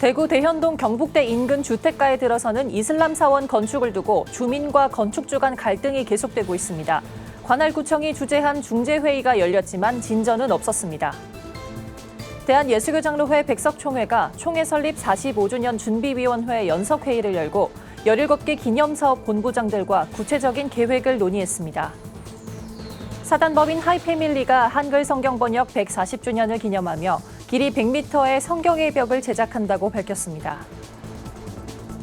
대구 대현동 경북대 인근 주택가에 들어서는 이슬람 사원 건축을 두고 주민과 건축주 간 갈등이 계속되고 있습니다. 관할구청이 주재한 중재회의가 열렸지만 진전은 없었습니다. 대한예수교장로회 백석총회가 총회 설립 45주년 준비위원회 연석회의를 열고 17개 기념사업 본부장들과 구체적인 계획을 논의했습니다. 사단법인 하이패밀리가 한글 성경 번역 140주년을 기념하며 길이 100m의 성경의 벽을 제작한다고 밝혔습니다.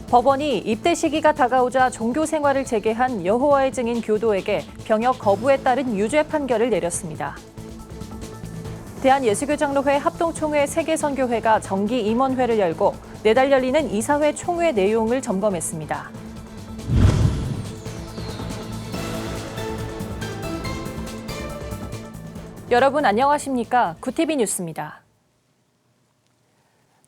법원이 입대 시기가 다가오자 종교 생활을 재개한 여호와의 증인 교도에게 병역 거부에 따른 유죄 판결을 내렸습니다. 대한예수교장로회 합동총회 세계선교회가 정기 임원회를 열고 내달 열리는 이사회 총회 내용을 점검했습니다. 여러분 안녕하십니까? 구티비 뉴스입니다.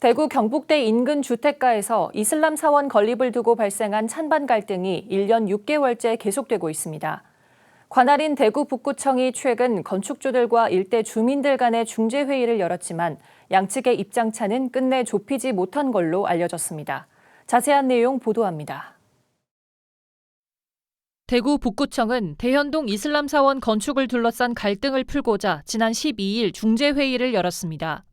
대구 경북대 인근 주택가에서 이슬람 사원 건립을 두고 발생한 찬반 갈등이 1년 6개월째 계속되고 있습니다. 관할인 대구 북구청이 최근 건축주들과 일대 주민들 간의 중재회의를 열었지만 양측의 입장차는 끝내 좁히지 못한 걸로 알려졌습니다. 자세한 내용 보도합니다. 대구 북구청은 대현동 이슬람 사원 건축을 둘러싼 갈등을 풀고자 지난 12일 중재회의를 열었습니다.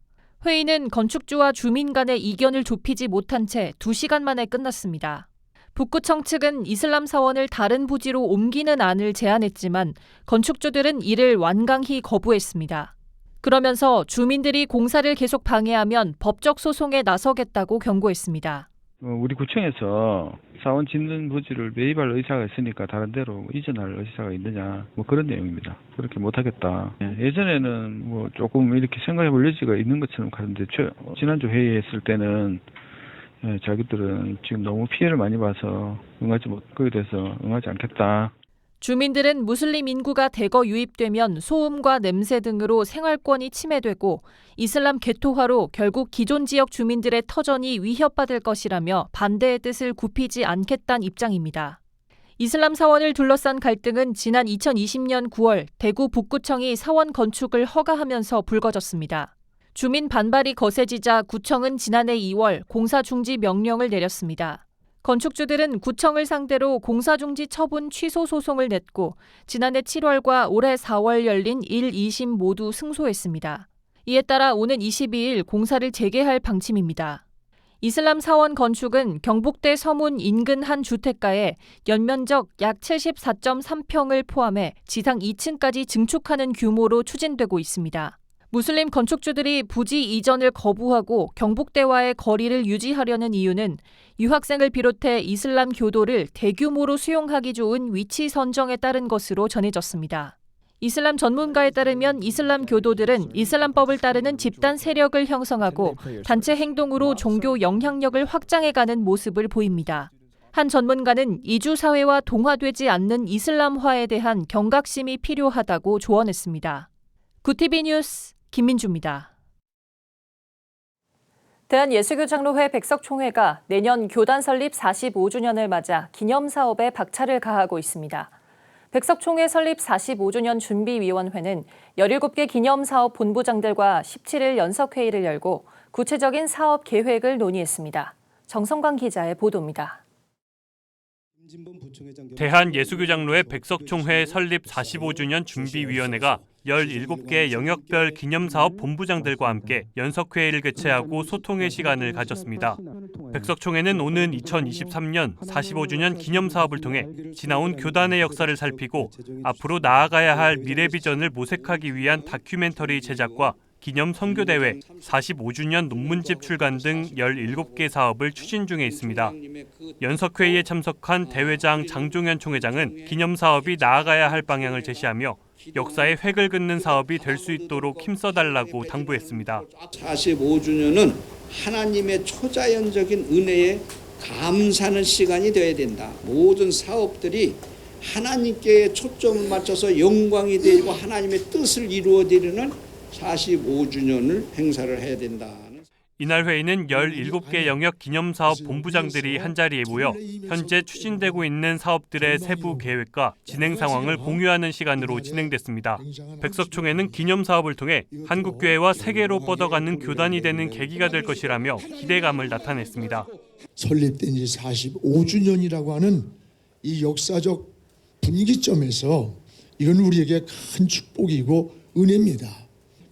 회의는 건축주와 주민 간의 이견을 좁히지 못한 채 2시간 만에 끝났습니다. 북구청 측은 이슬람 사원을 다른 부지로 옮기는 안을 제안했지만 건축주들은 이를 완강히 거부했습니다. 그러면서 주민들이 공사를 계속 방해하면 법적 소송에 나서겠다고 경고했습니다. 우리 구청에서 사원 짓는 부지를 매입할 의사가 있으니까 다른 데로 이전할 의사가 있느냐 그런 내용입니다. 그렇게 못하겠다. 예전에는 조금 이렇게 생각해 볼 여지가 있는 것처럼 가는데 지난주 회의했을 때는 자기들은 지금 너무 피해를 많이 봐서 거기에 대해서 응하지 않겠다. 주민들은 무슬림 인구가 대거 유입되면 소음과 냄새 등으로 생활권이 침해되고 이슬람 개토화로 결국 기존 지역 주민들의 터전이 위협받을 것이라며 반대의 뜻을 굽히지 않겠다는 입장입니다. 이슬람 사원을 둘러싼 갈등은 지난 2020년 9월 대구 북구청이 사원 건축을 허가하면서 불거졌습니다. 주민 반발이 거세지자 구청은 지난해 2월 공사 중지 명령을 내렸습니다. 건축주들은 구청을 상대로 공사중지 처분 취소 소송을 냈고 지난해 7월과 올해 4월 열린 1, 2심 모두 승소했습니다. 이에 따라 오는 22일 공사를 재개할 방침입니다. 이슬람 사원 건축은 경북대 서문 인근 한 주택가에 연면적 약 74.3평을 포함해 지상 2층까지 증축하는 규모로 추진되고 있습니다. 무슬림 건축주들이 부지 이전을 거부하고 경북대와의 거리를 유지하려는 이유는 유학생을 비롯해 이슬람 교도를 대규모로 수용하기 좋은 위치 선정에 따른 것으로 전해졌습니다. 이슬람 전문가에 따르면 이슬람 교도들은 이슬람법을 따르는 집단 세력을 형성하고 단체 행동으로 종교 영향력을 확장해가는 모습을 보입니다. 한 전문가는 이주 사회와 동화되지 않는 이슬람화에 대한 경각심이 필요하다고 조언했습니다. 구티비 뉴스 김민주입니다. 대한예수교장로회 백석총회가 내년 교단 설립 45주년을 맞아 기념사업에 박차를 가하고 있습니다. 백석총회 설립 45주년 준비위원회는 17개 기념사업 본부장들과 17일 연석회의를 열고 구체적인 사업 계획을 논의했습니다. 정성광 기자의 보도입니다. 대한예수교장로회 백석총회 설립 45주년 준비위원회가 17개 영역별 기념사업 본부장들과 함께 연석회의를 개최하고 소통의 시간을 가졌습니다. 백석총회는 오는 2023년 45주년 기념사업을 통해 지나온 교단의 역사를 살피고 앞으로 나아가야 할 미래 비전을 모색하기 위한 다큐멘터리 제작과 기념 선교대회, 45주년 논문집 출간 등 17개 사업을 추진 중에 있습니다. 연석회의에 참석한 대회장 장종현 총회장은 기념사업이 나아가야 할 방향을 제시하며 역사의 획을 긋는 사업이 될 수 있도록 힘써달라고 당부했습니다. 45주년은 하나님의 초자연적인 은혜에 감사하는 시간이 되어야 된다. 모든 사업들이 하나님께 초점을 맞춰서 영광이 되고 하나님의 뜻을 이루어드리는 45주년을 행사를 해야 된다. 이날 회의는 17개 영역 기념사업 본부장들이 한자리에 모여 현재 추진되고 있는 사업들의 세부 계획과 진행 상황을 공유하는 시간으로 진행됐습니다. 백석총회는 기념사업을 통해 한국교회와 세계로 뻗어가는 교단이 되는 계기가 될 것이라며 기대감을 나타냈습니다. 설립된 지 45주년이라고 하는 이 역사적 분기점에서 이건 우리에게 큰 축복이고 은혜입니다.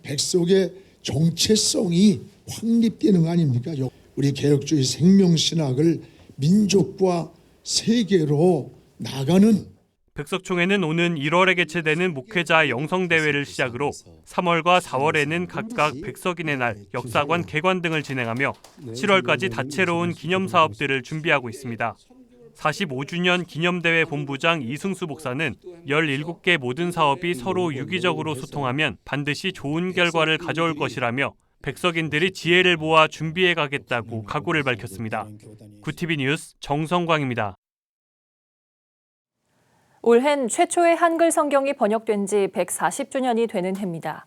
백석의 정체성이 확립되는 거 아닙니까? 우리 개혁주의 생명신학을 민족과 세계로 나가는 백석총회는 오는 1월에 개최되는 목회자 영성대회를 시작으로 3월과 4월에는 각각 백석인의 날, 역사관 개관 등을 진행하며 7월까지 다채로운 기념사업들을 준비하고 있습니다. 45주년 기념대회 본부장 이승수 목사는 17개 모든 사업이 서로 유기적으로 소통하면 반드시 좋은 결과를 가져올 것이라며 백석인들이 지혜를 모아 준비해 가겠다고 각오를 밝혔습니다. 구TV 뉴스 정성광입니다. 올해는 최초의 한글 성경이 번역된 지 140주년이 되는 해입니다.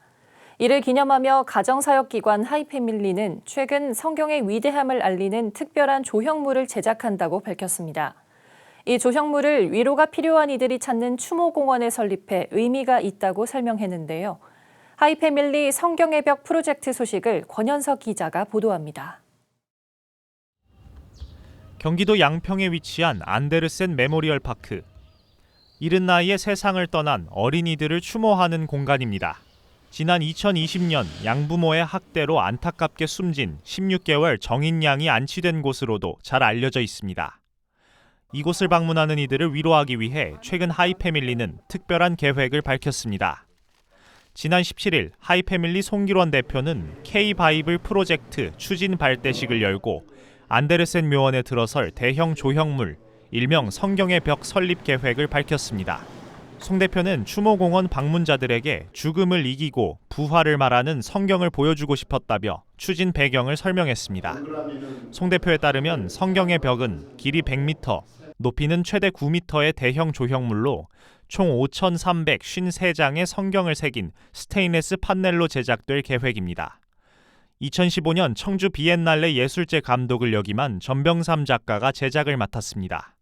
이를 기념하며 가정사역기관 하이패밀리는 최근 성경의 위대함을 알리는 특별한 조형물을 제작한다고 밝혔습니다. 이 조형물을 위로가 필요한 이들이 찾는 추모공원에 설립해 의미가 있다고 설명했는데요. 하이패밀리 성경의 벽 프로젝트 소식을 권현석 기자가 보도합니다. 경기도 양평에 위치한 안데르센 메모리얼 파크. 이른 나이에 세상을 떠난 어린이들을 추모하는 공간입니다. 지난 2020년 양부모의 학대로 안타깝게 숨진 16개월 정인 양이 안치된 곳으로도 잘 알려져 있습니다. 이곳을 방문하는 이들을 위로하기 위해 최근 하이패밀리는 특별한 계획을 밝혔습니다. 지난 17일 하이패밀리 송기론 대표는 K-바이블 프로젝트 추진 발대식을 열고 안데르센 묘원에 들어설 대형 조형물, 일명 성경의 벽 설립 계획을 밝혔습니다. 송 대표는 추모공원 방문자들에게 죽음을 이기고 부활을 말하는 성경을 보여주고 싶었다며 추진 배경을 설명했습니다. 송 대표에 따르면 성경의 벽은 길이 100m, 높이는 최대 9m의 대형 조형물로 총 5,353장의 성경을 새긴 스테인레스 판넬로 제작될 계획입니다. 2015년 청주 비엔날레 예술제 감독을 역임한 전병삼 작가가 제작을 맡았습니다.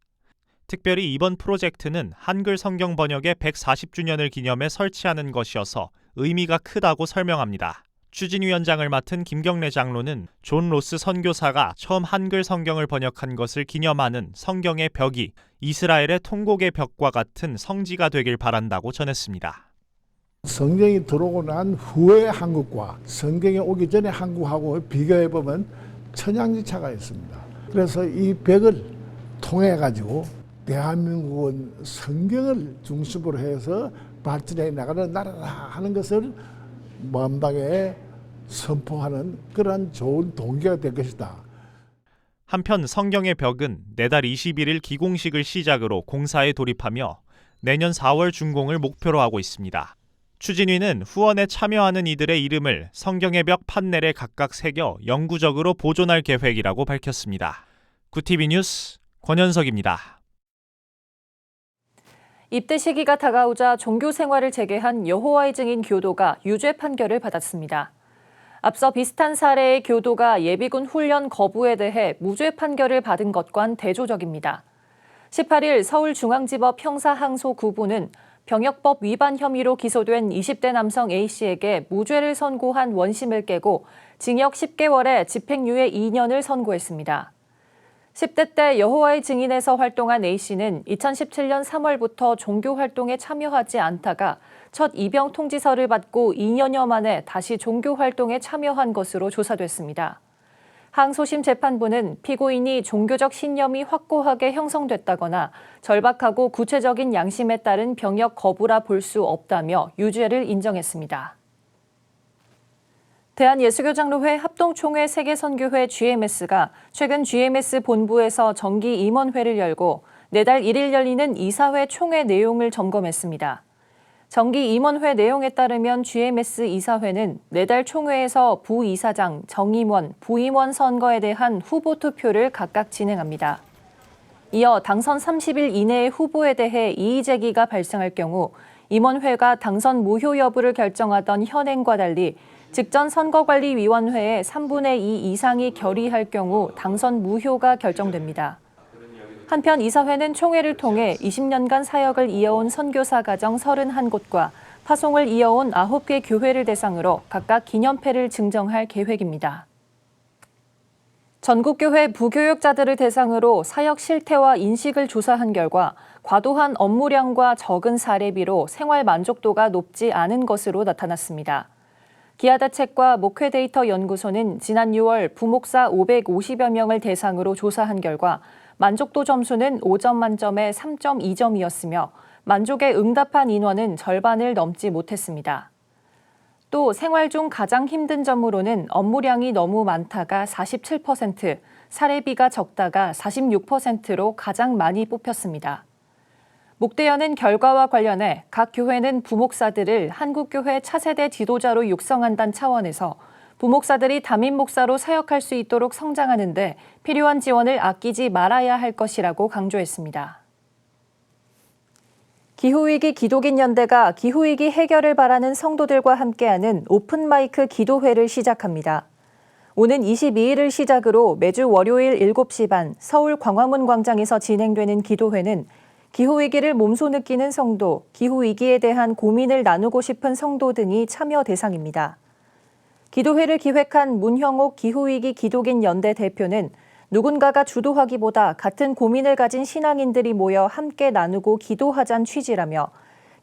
특별히 이번 프로젝트는 한글 성경 번역의 140주년을 기념해 설치하는 것이어서 의미가 크다고 설명합니다. 추진위원장을 맡은 김경래 장로는 존 로스 선교사가 처음 한글 성경을 번역한 것을 기념하는 성경의 벽이 이스라엘의 통곡의 벽과 같은 성지가 되길 바란다고 전했습니다. 성경이 들어오고 난 후의 한국과 성경이 오기 전에 한국하고 비교해보면 천양지차가 있습니다. 그래서 이 벽을 통해가지고 대한민국은 성경을 중심으로 해서 발전해 나가는 나라다 하는 것을 만방에 선포하는 그런 좋은 동기가 될 것이다. 한편 성경의 벽은 내달 21일 기공식을 시작으로 공사에 돌입하며 내년 4월 준공을 목표로 하고 있습니다. 추진위는 후원에 참여하는 이들의 이름을 성경의 벽 판넬에 각각 새겨 영구적으로 보존할 계획이라고 밝혔습니다. 구TV 뉴스 권현석입니다. 입대 시기가 다가오자 종교 생활을 재개한 여호와의 증인 교도가 유죄 판결을 받았습니다. 앞서 비슷한 사례의 교도가 예비군 훈련 거부에 대해 무죄 판결을 받은 것과는 대조적입니다. 18일 서울중앙지법 형사항소 9부는 병역법 위반 혐의로 기소된 20대 남성 A씨에게 무죄를 선고한 원심을 깨고 징역 10개월에 집행유예 2년을 선고했습니다. 10대 때 여호와의 증인에서 활동한 A씨는 2017년 3월부터 종교 활동에 참여하지 않다가 첫 입영 통지서를 받고 2년여 만에 다시 종교 활동에 참여한 것으로 조사됐습니다. 항소심 재판부는 피고인이 종교적 신념이 확고하게 형성됐다거나 절박하고 구체적인 양심에 따른 병역 거부라 볼 수 없다며 유죄를 인정했습니다. 대한예수교장로회 합동총회 세계선교회 GMS가 최근 GMS 본부에서 정기 임원회를 열고 내달 1일 열리는 이사회 총회 내용을 점검했습니다. 정기 임원회 내용에 따르면 GMS 이사회는 내달 총회에서 부이사장, 정임원, 부임원 선거에 대한 후보 투표를 각각 진행합니다. 이어 당선 30일 이내의 후보에 대해 이의 제기가 발생할 경우 임원회가 당선 무효 여부를 결정하던 현행과 달리 직전 선거관리위원회의 3분의 2 이상이 결의할 경우 당선 무효가 결정됩니다. 한편 이사회는 총회를 통해 20년간 사역을 이어온 선교사 가정 31곳과 파송을 이어온 9개 교회를 대상으로 각각 기념패를 증정할 계획입니다. 전국교회 부교육자들을 대상으로 사역 실태와 인식을 조사한 결과 과도한 업무량과 적은 사례비로 생활 만족도가 높지 않은 것으로 나타났습니다. 기아대책과 목회데이터 연구소는 지난 6월 부목사 550여 명을 대상으로 조사한 결과 만족도 점수는 5점 만점에 3.2점이었으며 만족에 응답한 인원은 절반을 넘지 못했습니다. 또 생활 중 가장 힘든 점으로는 업무량이 너무 많다가 47%, 사례비가 적다가 46%로 가장 많이 뽑혔습니다. 목대연은 결과와 관련해 각 교회는 부목사들을 한국교회 차세대 지도자로 육성한다는 차원에서 부목사들이 담임 목사로 사역할 수 있도록 성장하는 데 필요한 지원을 아끼지 말아야 할 것이라고 강조했습니다. 기후위기 기독인 연대가 기후위기 해결을 바라는 성도들과 함께하는 오픈마이크 기도회를 시작합니다. 오는 22일을 시작으로 매주 월요일 7시 반 서울 광화문 광장에서 진행되는 기도회는 기후위기를 몸소 느끼는 성도, 기후위기에 대한 고민을 나누고 싶은 성도 등이 참여 대상입니다. 기도회를 기획한 문형옥 기후위기 기독인 연대 대표는 누군가가 주도하기보다 같은 고민을 가진 신앙인들이 모여 함께 나누고 기도하자는 취지라며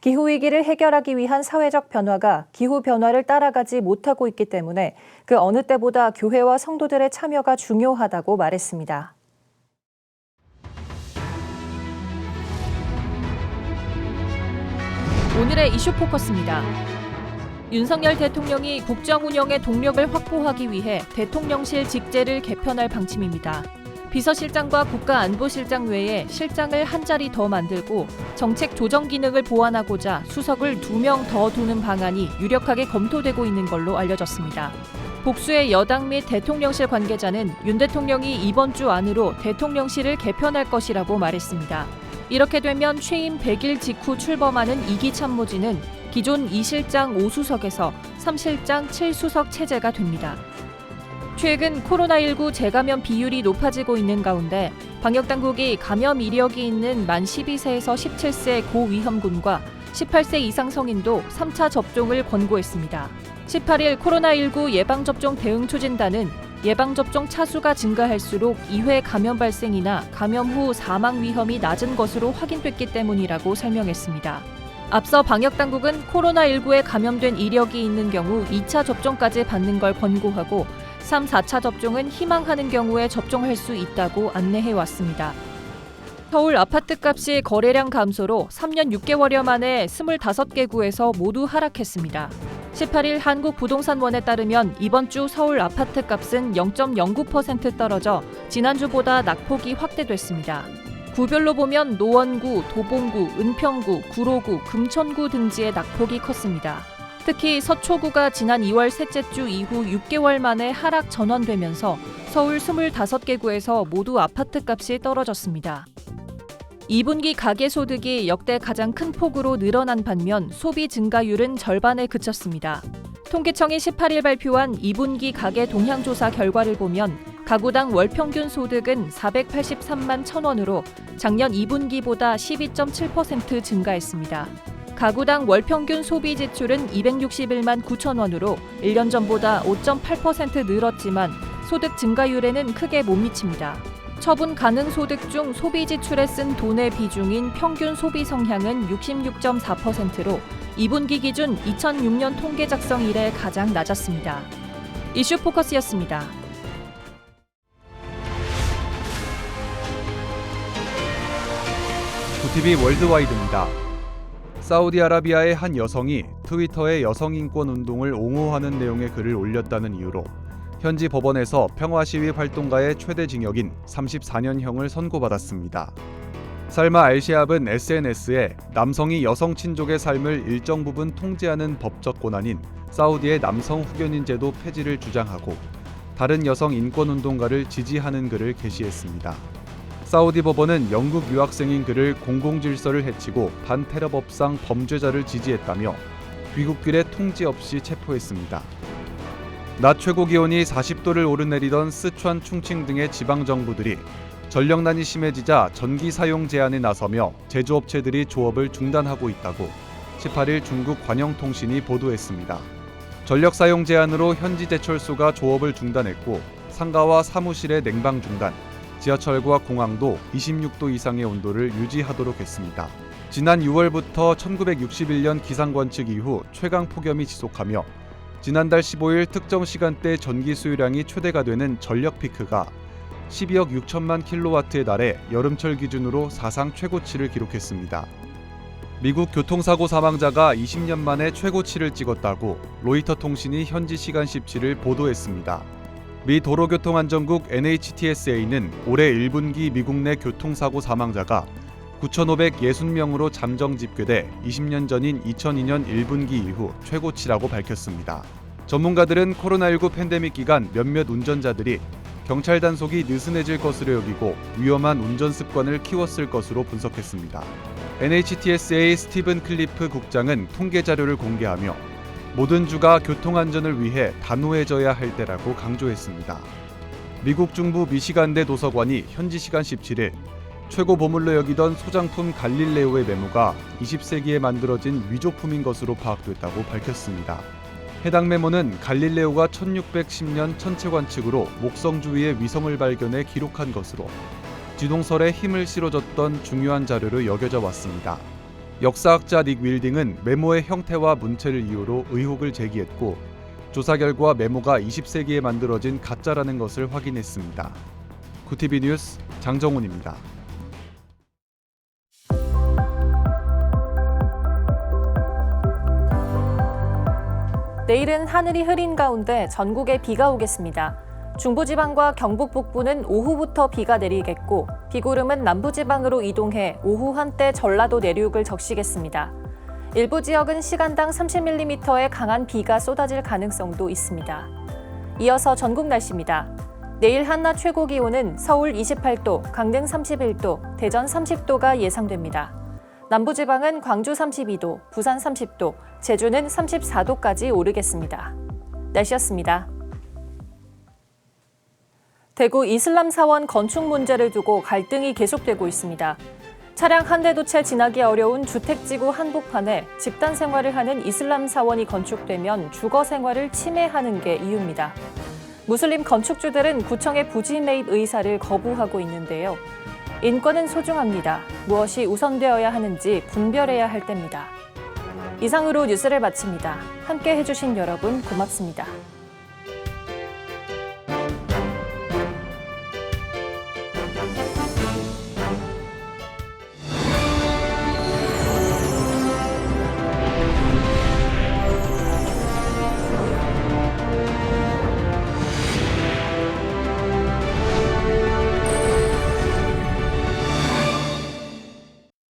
기후위기를 해결하기 위한 사회적 변화가 기후변화를 따라가지 못하고 있기 때문에 그 어느 때보다 교회와 성도들의 참여가 중요하다고 말했습니다. 오늘의 이슈 포커스입니다. 윤석열 대통령이 국정 운영의 동력을 확보하기 위해 대통령실 직제를 개편할 방침입니다. 비서실장과 국가안보실장 외에 실장을 한 자리 더 만들고 정책 조정 기능을 보완하고자 수석을 2명 더 두는 방안이 유력하게 검토되고 있는 걸로 알려졌습니다. 복수의 여당 및 대통령실 관계자는 윤 대통령이 이번 주 안으로 대통령실을 개편할 것이라고 말했습니다. 이렇게 되면 취임 100일 직후 출범하는 2기 참모진은 기존 2실장 5수석에서 3실장 7수석 체제가 됩니다. 최근 코로나19 재감염 비율이 높아지고 있는 가운데 방역당국이 감염 이력이 있는 만 12세에서 17세 고위험군과 18세 이상 성인도 3차 접종을 권고했습니다. 18일 코로나19 예방접종 대응추진단은 예방접종 차수가 증가할수록 2회 감염 발생이나 감염 후 사망 위험이 낮은 것으로 확인됐기 때문이라고 설명했습니다. 앞서 방역당국은 코로나19에 감염된 이력이 있는 경우 2차 접종까지 받는 걸 권고하고 3, 4차 접종은 희망하는 경우에 접종할 수 있다고 안내해왔습니다. 서울 아파트값이 거래량 감소로 3년 6개월여 만에 25개 구에서 모두 하락했습니다. 18일 한국부동산원에 따르면 이번 주 서울 아파트값은 0.09% 떨어져 지난주보다 낙폭이 확대됐습니다. 구별로 보면 노원구, 도봉구, 은평구, 구로구, 금천구 등지의 낙폭이 컸습니다. 특히 서초구가 지난 2월 셋째 주 이후 6개월 만에 하락 전환되면서 서울 25개 구에서 모두 아파트값이 떨어졌습니다. 2분기 가계소득이 역대 가장 큰 폭으로 늘어난 반면 소비 증가율은 절반에 그쳤습니다. 통계청이 18일 발표한 2분기 가계 동향조사 결과를 보면 가구당 월평균 소득은 483만 1,000원으로 작년 2분기보다 12.7% 증가했습니다. 가구당 월평균 소비 지출은 261만 9,000원으로 1년 전보다 5.8% 늘었지만 소득 증가율에는 크게 못 미칩니다. 처분 가능 소득 중 소비 지출에 쓴 돈의 비중인 평균 소비 성향은 66.4%로 2분기 기준 2006년 통계 작성 이래 가장 낮았습니다. 이슈 포커스였습니다. 구TV 월드와이드입니다. 사우디아라비아의 한 여성이 트위터에 여성인권 운동을 옹호하는 내용의 글을 올렸다는 이유로 현지 법원에서 평화시위 활동가의 최대 징역인 34년형을 선고받았습니다. 살마 알시압은 SNS에 남성이 여성 친족의 삶을 일정 부분 통제하는 법적 권한인 사우디의 남성 후견인 제도 폐지를 주장하고 다른 여성 인권운동가를 지지하는 글을 게시했습니다. 사우디 법원은 영국 유학생인 그를 공공질서를 해치고 반테러법상 범죄자를 지지했다며 귀국길에 통지 없이 체포했습니다. 낮 최고 기온이 40도를 오르내리던 스촨, 충칭 등의 지방 정부들이 전력난이 심해지자 전기 사용 제한에 나서며 제조업체들이 조업을 중단하고 있다고 18일 중국 관영통신이 보도했습니다. 전력 사용 제한으로 현지 제철소가 조업을 중단했고 상가와 사무실의 냉방 중단, 지하철과 공항도 26도 이상의 온도를 유지하도록 했습니다. 지난 6월부터 1961년 기상관측 이후 최강 폭염이 지속하며 지난달 15일 특정 시간대 전기 수요량이 최대가 되는 전력 피크가 12억 6천만 킬로와트에 달해 여름철 기준으로 사상 최고치를 기록했습니다. 미국 교통사고 사망자가 20년 만에 최고치를 찍었다고 로이터 통신이 현지 시간 17일 보도했습니다. 미 도로교통안전국 NHTSA는 올해 1분기 미국 내 교통사고 사망자가 9,560명으로 잠정 집계돼 20년 전인 2002년 1분기 이후 최고치라고 밝혔습니다. 전문가들은 코로나19 팬데믹 기간 몇몇 운전자들이 경찰 단속이 느슨해질 것으로 여기고 위험한 운전 습관을 키웠을 것으로 분석했습니다. NHTSA 스티븐 클리프 국장은 통계 자료를 공개하며 모든 주가 교통안전을 위해 단호해져야 할 때라고 강조했습니다. 미국 중부 미시간대 도서관이 현지 시간 17일 최고 보물로 여기던 소장품 갈릴레오의 메모가 20세기에 만들어진 위조품인 것으로 파악됐다고 밝혔습니다. 해당 메모는 갈릴레오가 1610년 천체 관측으로 목성 주위의 위성을 발견해 기록한 것으로 지동설에 힘을 실어줬던 중요한 자료로 여겨져 왔습니다. 역사학자 닉 윌딩은 메모의 형태와 문체를 이유로 의혹을 제기했고 조사 결과 메모가 20세기에 만들어진 가짜라는 것을 확인했습니다. 구티비 뉴스 장정훈입니다. 내일은 하늘이 흐린 가운데 전국에 비가 오겠습니다. 중부지방과 경북 북부는 오후부터 비가 내리겠고 비구름은 남부지방으로 이동해 오후 한때 전라도 내륙을 적시겠습니다. 일부 지역은 시간당 30mm의 강한 비가 쏟아질 가능성도 있습니다. 이어서 전국 날씨입니다. 내일 한낮 최고 기온은 서울 28도, 강릉 31도, 대전 30도가 예상됩니다. 남부지방은 광주 32도, 부산 30도, 제주는 34도까지 오르겠습니다. 날씨였습니다. 대구 이슬람 사원 건축 문제를 두고 갈등이 계속되고 있습니다. 차량 한 대도 채 지나기 어려운 주택지구 한복판에 집단 생활을 하는 이슬람 사원이 건축되면 주거 생활을 침해하는 게 이유입니다. 무슬림 건축주들은 구청의 부지 매입 의사를 거부하고 있는데요. 인권은 소중합니다. 무엇이 우선되어야 하는지 분별해야 할 때입니다. 이상으로 뉴스를 마칩니다. 함께 해주신 여러분 고맙습니다.